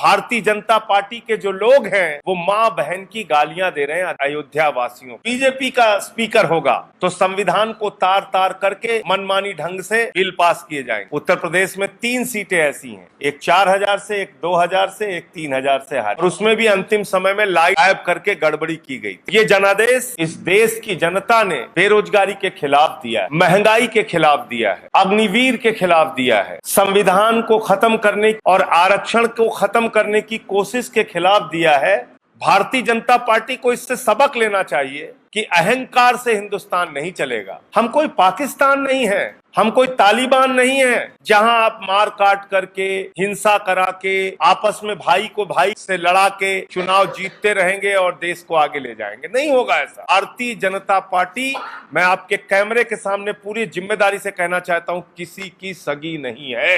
Bharatiya Janata party के जो लोग हैं वो मां बहन की गालियां दे रहे हैं अयोध्या वासियों। बीजेपी का स्पीकर होगा तो संविधान को तार तार करके मनमानी ढंग से बिल पास किए जाएंगे। उत्तर प्रदेश में 3 सीटें ऐसी हैं, एक 4000 से, एक 2000 से, एक 3000 से हारी, और उसमें भी अंतिम समय में गायब करके गड़बड़ी की गई। ये जनादेश इस देश की जनता ने बेरोजगारी के खिलाफ दिया है, महंगाई के खिलाफ दिया है, अग्निवीर के खिलाफ दिया है, संविधान को खत्म करने और आरक्षण को खत्म करने की कोशिश के खिलाफ दिया है। भारतीय जनता पार्टी को इससे सबक लेना चाहिए कि अहंकार से हिंदुस्तान नहीं चलेगा। हम कोई पाकिस्तान नहीं है, हम कोई तालिबान नहीं है जहां आप मार काट करके, हिंसा करा के, आपस में भाई को भाई से लड़ा के चुनाव जीतते रहेंगे और देश को आगे ले जाएंगे। नहीं होगा ऐसा। भारतीय जनता पार्टी, मैं आपके कैमरे के सामने पूरी जिम्मेदारी से कहना चाहता हूं, किसी की सगी नहीं है।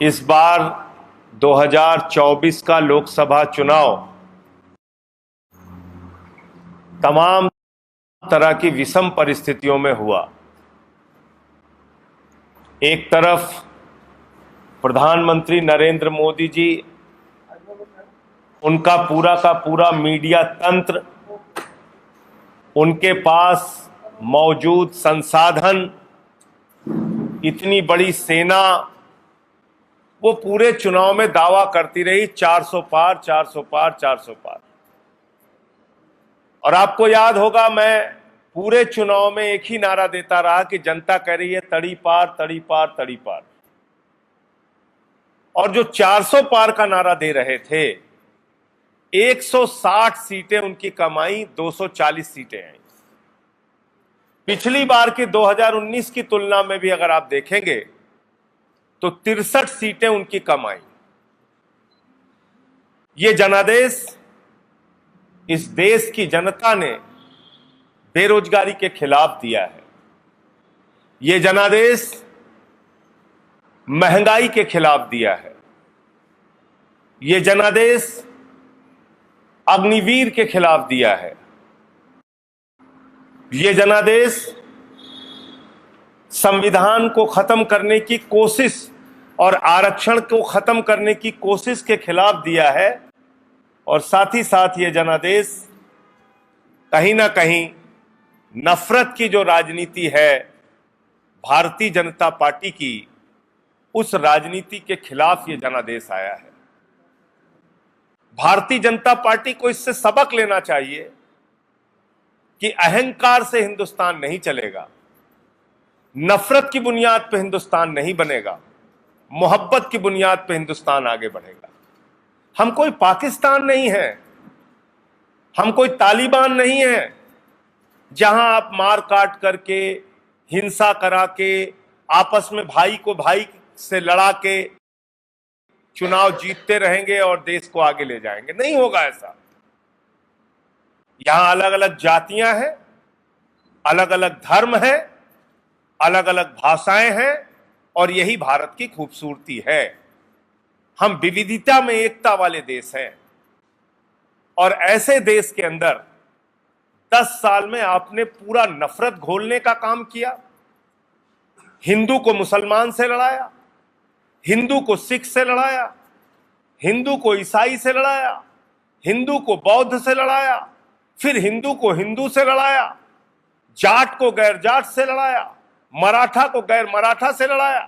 इस बार 2024 का लोकसभा चुनाव तमाम तरह की विषम परिस्थितियों में हुआ। एक तरफ प्रधानमंत्री नरेंद्र मोदी जी, उनका पूरा का पूरा मीडिया तंत्र, उनके पास मौजूद संसाधन, इतनी बड़ी सेना, वो पूरे चुनाव में दावा करती रही 400 पार, 400 पार, 400 पार। और आपको याद होगा, मैं पूरे चुनाव में एक ही नारा देता रहा कि जनता कह रही है तड़ी पार, तड़ी पार, तड़ी पार। और जो 400 पार का नारा दे रहे थे, 160 सीटें उनकी कमाई, 240 सीटें आई। पिछली बार की 2019 की तुलना में भी अगर आप देखेंगे तो 63 सीटें उनकी कमाई। ये जनादेश इस देश की जनता ने बेरोजगारी के खिलाफ दिया है। ये जनादेश महंगाई के खिलाफ दिया है। ये जनादेश अग्निवीर के खिलाफ दिया है। ये जनादेश संविधान को खत्म करने की कोशिश और आरक्षण को खत्म करने की कोशिश के खिलाफ दिया है। और साथ ही साथ ये जनादेश कहीं ना कहीं नफरत की जो राजनीति है भारतीय जनता पार्टी की, उस राजनीति के खिलाफ ये जनादेश आया है। भारतीय जनता पार्टी को इससे सबक लेना चाहिए कि अहंकार से हिंदुस्तान नहीं चलेगा, नफरत की बुनियाद पर हिंदुस्तान नहीं बनेगा, मोहब्बत की बुनियाद पर हिंदुस्तान आगे बढ़ेगा। हम कोई पाकिस्तान नहीं है, हम कोई तालिबान नहीं है जहां आप मार काट करके, हिंसा करा के, आपस में भाई को भाई से लड़ा के चुनाव जीतते रहेंगे और देश को आगे ले जाएंगे। नहीं होगा ऐसा। यहां अलग अलग जातियां हैं, अलग अलग धर्म है, अलग अलग भाषाएं हैं, और यही भारत की खूबसूरती है। हम विविधता में एकता वाले देश हैं। और ऐसे देश के अंदर 10 साल में आपने पूरा नफरत घोलने का काम किया। हिंदू को मुसलमान से लड़ाया, हिंदू को सिख से लड़ाया, हिंदू को ईसाई से लड़ाया, हिंदू को बौद्ध से लड़ाया, फिर हिंदू को हिंदू से लड़ाया, जाट को गैर जाट से लड़ाया, मराठा को गैर मराठा से लड़ाया,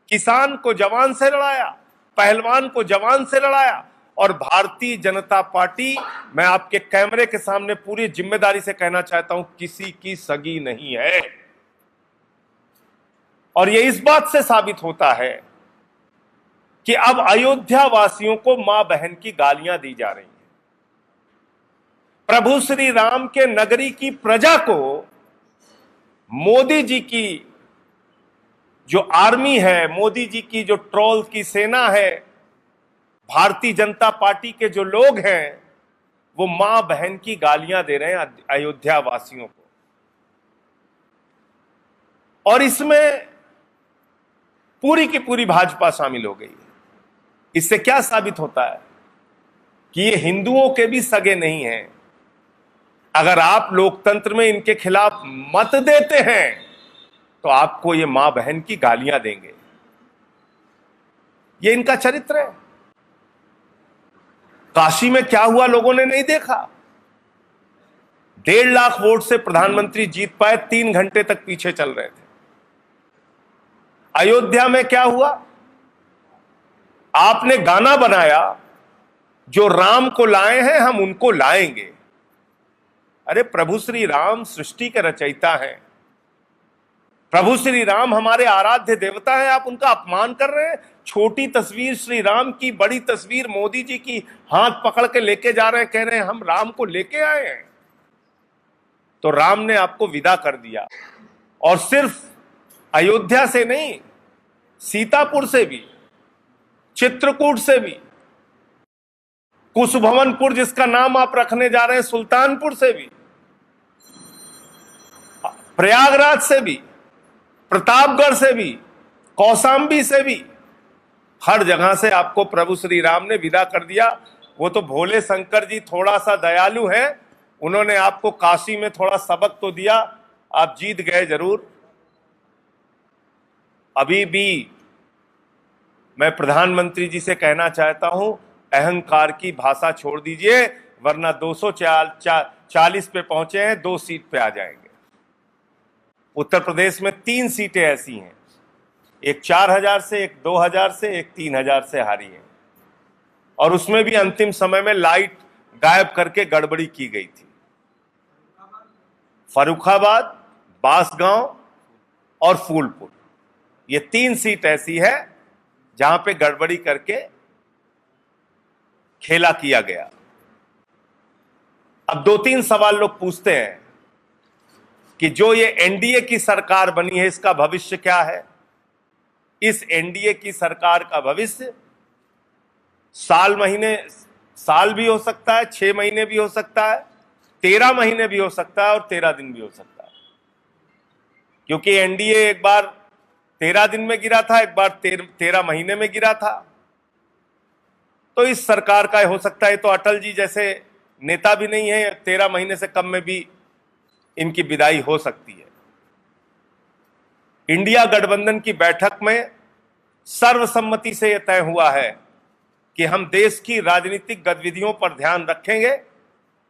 किसान को जवान से लड़ाया, पहलवान को जवान से लड़ाया। और भारतीय जनता पार्टी, मैं आपके कैमरे के सामने पूरी जिम्मेदारी से कहना चाहता हूं, किसी की सगी नहीं है। और यह इस बात से साबित होता है कि अब अयोध्या वासियों को मां बहन की गालियां दी जा रही हैं। प्रभु श्री राम के नगरी की प्रजा को मोदी जी की जो आर्मी है, मोदी जी की जो ट्रोल की सेना है, भारतीय जनता पार्टी के जो लोग हैं, वो मां बहन की गालियां दे रहे हैं अयोध्या वासियों को। और इसमें पूरी की पूरी भाजपा शामिल हो गई है। इससे क्या साबित होता है कि ये हिंदुओं के भी सगे नहीं हैं। अगर आप लोकतंत्र में इनके खिलाफ मत देते हैं तो आपको ये मां बहन की गालियां देंगे। ये इनका चरित्र है। काशी में क्या हुआ लोगों ने नहीं देखा। 1.5 लाख वोट से प्रधानमंत्री जीत पाए, 3 घंटे तक पीछे चल रहे थे। अयोध्या में क्या हुआ, आपने गाना बनाया, जो राम को लाए हैं हम उनको लाएंगे। अरे प्रभु श्री राम सृष्टि के रचयिता हैं, प्रभु श्री राम हमारे आराध्य देवता हैं, आप उनका अपमान कर रहे हैं। छोटी तस्वीर श्री राम की, बड़ी तस्वीर मोदी जी की हाथ पकड़ के लेके जा रहे हैं, कह रहे हैं हम राम को लेके आए हैं। तो राम ने आपको विदा कर दिया। और सिर्फ अयोध्या से नहीं, सीतापुर से भी, चित्रकूट से भी, कुशभवनपुर जिसका नाम आप रखने जा रहे हैं, सुल्तानपुर से भी, प्रयागराज से भी, प्रतापगढ़ से भी, कौशाम्बी से भी, हर जगह से आपको प्रभु श्री राम ने विदा कर दिया। वो तो भोले शंकर जी थोड़ा सा दयालु हैं, उन्होंने आपको काशी में थोड़ा सबक तो दिया, आप जीत गए जरूर। अभी भी मैं प्रधानमंत्री जी से कहना चाहता हूं, अहंकार की भाषा छोड़ दीजिए, वरना 240 पे पहुंचे हैं, 2 सीट पे आ जाएंगे। उत्तर प्रदेश में 3 सीटें ऐसी हैं, एक 4000 से, एक 2000 से, एक 3000 से हारी है। और उसमें भी अंतिम समय में लाइट गायब करके गड़बड़ी की गई थी। फर्रुखाबाद, बांसगांव और फूलपुर, ये 3 सीट ऐसी है जहां पे गड़बड़ी करके खेला किया गया। अब 2-3 सवाल लोग पूछते हैं कि जो ये एनडीए की सरकार बनी है, इसका भविष्य क्या है। इस एनडीए की सरकार का भविष्य साल भी हो सकता है, 6 महीने भी हो सकता है, 13 महीने भी हो सकता है और 13 दिन भी हो सकता है। क्योंकि एनडीए एक बार 13 दिन में गिरा था, एक बार 13 महीने में गिरा था। तो इस सरकार का हो सकता है, तो अटल जी जैसे नेता भी नहीं है, 13 महीने से कम में भी इनकी विदाई हो सकती है। इंडिया गठबंधन की बैठक में सर्वसम्मति से यह तय हुआ है कि हम देश की राजनीतिक गतिविधियों पर ध्यान रखेंगे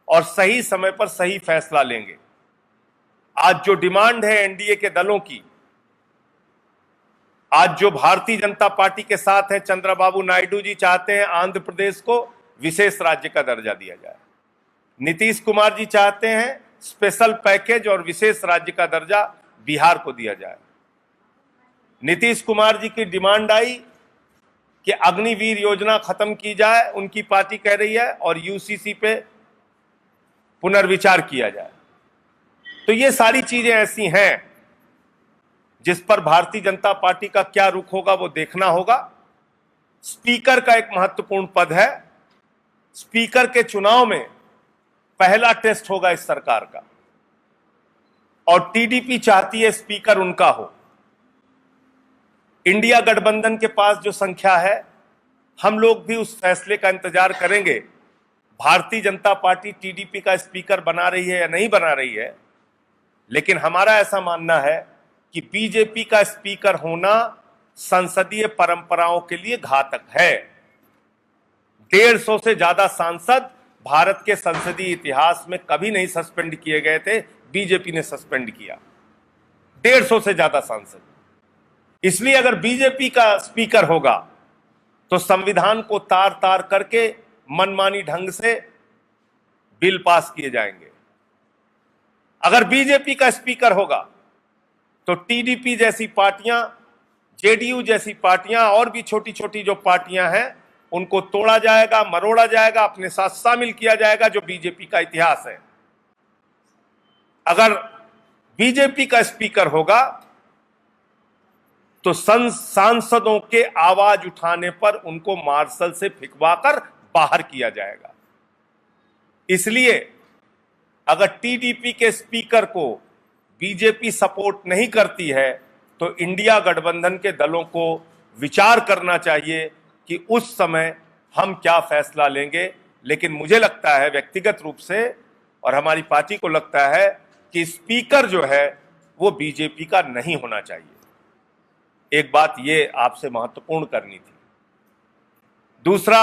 और सही समय पर सही फैसला लेंगे। आज जो डिमांड है एनडीए के दलों की, आज जो भारतीय जनता पार्टी के साथ है, चंद्रबाबू नायडू जी चाहते हैं आंध्र प्रदेश को विशेष राज्य का दर्जा दिया जाए। नीतीश कुमार जी चाहते हैं स्पेशल पैकेज और विशेष राज्य का दर्जा बिहार को दिया जाए। नीतीश कुमार जी की डिमांड आई कि अग्निवीर योजना खत्म की जाए, उनकी पार्टी कह रही है, और यूसीसी पे पुनर्विचार किया जाए। तो ये सारी चीजें ऐसी हैं जिस पर भारतीय जनता पार्टी का क्या रुख होगा वो देखना होगा। स्पीकर का एक महत्वपूर्ण पद है। स्पीकर के चुनाव में पहला टेस्ट होगा इस सरकार का, और टीडीपी चाहती है स्पीकर उनका हो। इंडिया गठबंधन के पास जो संख्या है, हम लोग भी उस फैसले का इंतजार करेंगे। भारतीय जनता पार्टी टीडीपी का स्पीकर बना रही है या नहीं बना रही है, लेकिन हमारा ऐसा मानना है कि बीजेपी का स्पीकर होना संसदीय परंपराओं के लिए घातक है। 150 से ज्यादा सांसद भारत के संसदीय इतिहास में कभी नहीं सस्पेंड किए गए थे, बीजेपी ने सस्पेंड किया 150 से ज्यादा सांसद। इसलिए अगर बीजेपी का स्पीकर होगा तो संविधान को तार तार करके मनमानी ढंग से बिल पास किए जाएंगे। अगर बीजेपी का स्पीकर होगा तो टीडीपी जैसी पार्टियां, जेडीयू जैसी पार्टियां और भी छोटी छोटी जो पार्टियां हैं, उनको तोड़ा जाएगा, मरोड़ा जाएगा, अपने साथ शामिल किया जाएगा, जो बीजेपी का इतिहास है। अगर बीजेपी का स्पीकर होगा तो सांसदों के आवाज उठाने पर उनको मार्शल से फिकवाकर बाहर किया जाएगा। इसलिए अगर टीडीपी के स्पीकर को बीजेपी सपोर्ट नहीं करती है तो इंडिया गठबंधन के दलों को विचार करना चाहिए कि उस समय हम क्या फैसला लेंगे। लेकिन मुझे लगता है व्यक्तिगत रूप से, और हमारी पार्टी को लगता है, कि स्पीकर जो है वो बीजेपी का नहीं होना चाहिए। एक बात ये आपसे महत्वपूर्ण करनी थी। दूसरा,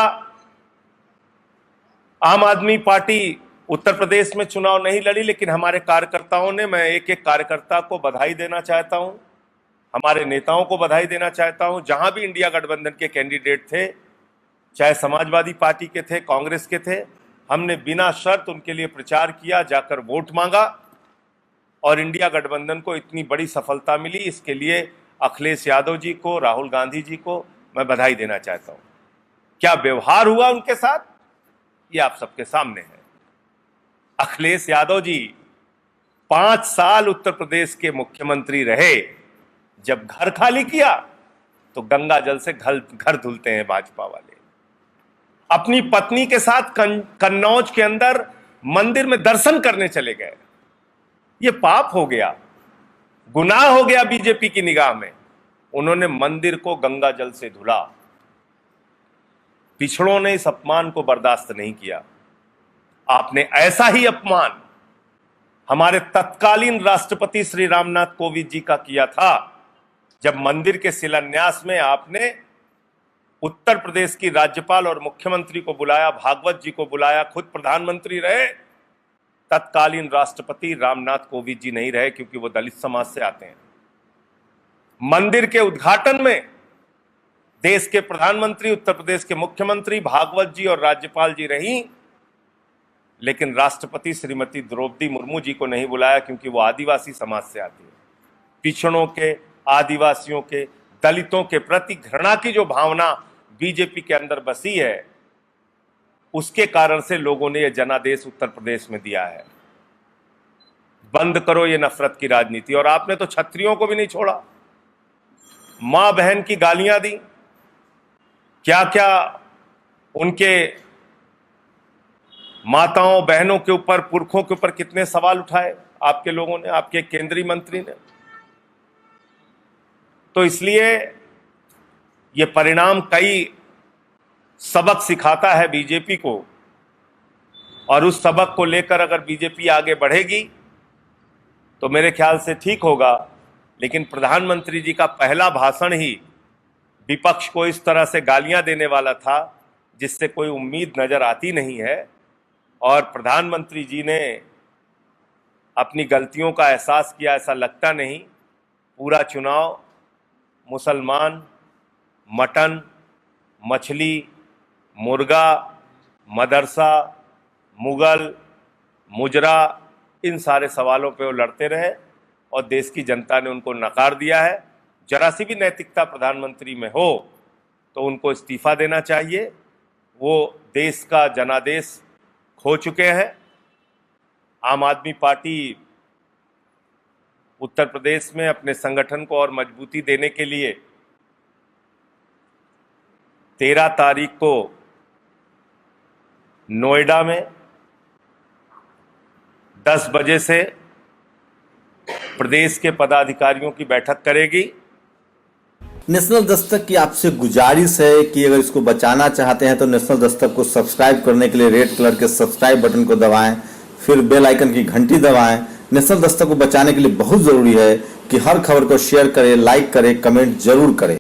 आम आदमी पार्टी उत्तर प्रदेश में चुनाव नहीं लड़ी, लेकिन हमारे कार्यकर्ताओं ने, मैं एक एक कार्यकर्ता को बधाई देना चाहता हूं, हमारे नेताओं को बधाई देना चाहता हूं। जहां भी इंडिया गठबंधन के कैंडिडेट थे, चाहे समाजवादी पार्टी के थे, कांग्रेस के थे, हमने बिना शर्त उनके लिए प्रचार किया, जाकर वोट मांगा और इंडिया गठबंधन को इतनी बड़ी सफलता मिली। इसके लिए अखिलेश यादव जी को, राहुल गांधी जी को मैं बधाई देना चाहता हूं। क्या व्यवहार हुआ उनके साथ, ये आप सबके सामने है। अखिलेश यादव जी 5 साल उत्तर प्रदेश के मुख्यमंत्री रहे। जब घर खाली किया तो गंगा जल से घर धुलते हैं भाजपा वाले। अपनी पत्नी के साथ कन्नौज के अंदर मंदिर में दर्शन करने चले गए। ये पाप हो गया, गुनाह हो गया बीजेपी की निगाह में। उन्होंने मंदिर को गंगा जल से धुला। पिछड़ों ने इस अपमान को बर्दाश्त नहीं किया। आपने ऐसा ही अपमान हमारे तत्कालीन राष्ट्रपति श्री रामनाथ कोविंद जी का किया था, जब मंदिर के शिलान्यास में आपने उत्तर प्रदेश की राज्यपाल और मुख्यमंत्री को बुलाया, भागवत जी को बुलाया, खुद प्रधानमंत्री रहे। तत्कालीन राष्ट्रपति रामनाथ कोविंद जी नहीं रहे, क्योंकि वो दलित समाज से आते हैं। मंदिर के उद्घाटन में देश के प्रधानमंत्री, उत्तर प्रदेश के मुख्यमंत्री, भागवत जी और राज्यपाल जी रही, लेकिन राष्ट्रपति श्रीमती द्रौपदी मुर्मू जी को नहीं बुलाया, क्योंकि वो आदिवासी समाज से आती है। पिछड़ों के, आदिवासियों के, दलितों के प्रति घृणा की जो भावना बीजेपी के अंदर बसी है, उसके कारण से लोगों ने यह जनादेश उत्तर प्रदेश में दिया है। बंद करो ये नफरत की राजनीति। और आपने तो छत्रियों को भी नहीं छोड़ा, मां बहन की गालियां दी, क्या क्या उनके माताओं बहनों के ऊपर, पुरखों के ऊपर कितने सवाल उठाए आपके लोगों ने, आपके केंद्रीय मंत्री ने। तो इसलिए ये परिणाम कई सबक सिखाता है बीजेपी को, और उस सबक को लेकर अगर बीजेपी आगे बढ़ेगी तो मेरे ख्याल से ठीक होगा। लेकिन प्रधानमंत्री जी का पहला भाषण ही विपक्ष को इस तरह से गालियां देने वाला था, जिससे कोई उम्मीद नजर आती नहीं है। और प्रधानमंत्री जी ने अपनी गलतियों का एहसास किया, ऐसा लगता नहीं। पूरा चुनाव मुसलमान, मटन, मछली, मुर्गा, मदरसा, मुगल, मुजरा, इन सारे सवालों पे वो लड़ते रहे और देश की जनता ने उनको नकार दिया है। जरा सी भी नैतिकता प्रधानमंत्री में हो तो उनको इस्तीफा देना चाहिए। वो देश का जनादेश खो चुके हैं। आम आदमी पार्टी उत्तर प्रदेश में अपने संगठन को और मजबूती देने के लिए 13 तारीख को नोएडा में 10 बजे से प्रदेश के पदाधिकारियों की बैठक करेगी। नेशनल दस्तक की आपसे गुजारिश है कि अगर इसको बचाना चाहते हैं तो नेशनल दस्तक को सब्सक्राइब करने के लिए रेड कलर के सब्सक्राइब बटन को दबाएं, फिर बेल आइकन की घंटी दबाएं। नेशनल दस्तक को बचाने के लिए बहुत जरूरी है कि हर खबर को शेयर करें, लाइक करें, कमेंट जरूर करें।